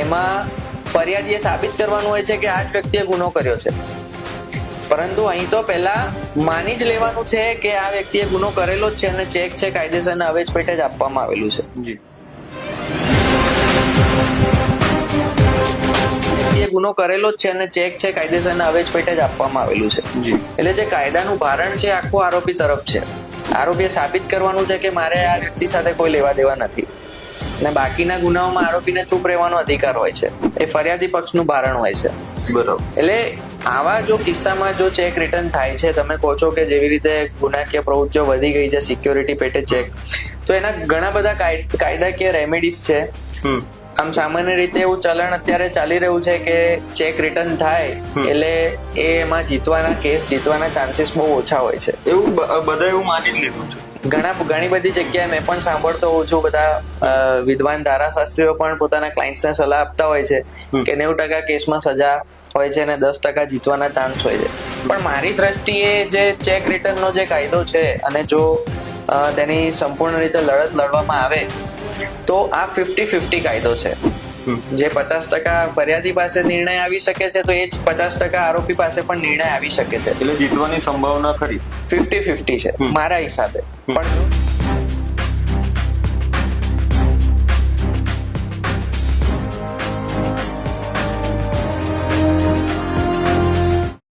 એમાં ફરિયાદીએ સાબિત કરવાનું હોય છે કે આ જ વ્યક્તિએ ગુનો કર્યો છે. પરંતુ અહીં તો પહેલા માની જ લેવાનું છે કે આ વ્યક્તિએ ગુનો કરેલો જ છે અને ચેક છે કાયદેસરના અવેજ પેટે જ આપવામાં આવેલું છે. ગુનો કરેલો જ છે અને ચેક છે કાયદેસરના અવેજ પેટે જ આપવામાં આવેલું છે. એટલે જે કાયદાનું ભારણ છે આખું આરોપી તરફ છે. આરોપીએ સાબિત કરવાનું છે કે મારે આ વ્યક્તિ સાથે કોઈ લેવા દેવા નથી, અને બાકીના ગુનાઓમાં આરોપીને ચૂપ રહેવાનો અધિકાર હોય છે. એ ફરિયાદી પક્ષનું ભારણ હોય છે. બરાબર. એટલે આવા જો કિસ્સામાં જો ચેક રિટર્ન થાય છે, તમે કહો છો કે જેવી રીતે ગુનાકીય પ્રવૃત્તિઓ વધી ગઈ છે સિક્યોરિટી પેટે ચેક, તો એના ઘણા બધા કાયદાકીય રેમેડીઝ છે. આમ સામાન્ય રીતે એવું ચલણ અત્યારે ચાલી રહ્યું છે કે ચેક રિટર્ન થાય એટલે એમાં જીતવાના ચાન્સીસ બહુ ઓછા હોય છે. એવું બધા એવું માની જ લીધું છે. ઘણી બધી જગ્યાએ મેં પણ સાંભળતો હોઉં છું, બધા વિદ્વાન ધારાશાસ્ત્રીઓ પણ પોતાના ક્લાયન્ટ્સને સલાહ આપતા હોય છે કે 90% કેસમાં સજા હોય છે અને 10% જીતવાના ચાન્સ હોય છે. પણ મારી દ્રષ્ટિએ જે ચેક રિટર્નનો જે કાયદો છે અને જો તેની સંપૂર્ણ રીતે લડત લડવામાં આવે તો આ 50-50 કાયદો છે. જે 50% ફરિયાદી પાસે નિર્ણય આવી શકે છે, તો એ જ 50% આરોપી પાસે પણ નિર્ણય આવી શકે છે. એટલે જીતવાની સંભાવના ખરી. 50-50 છે મારા હિસાબે. પણ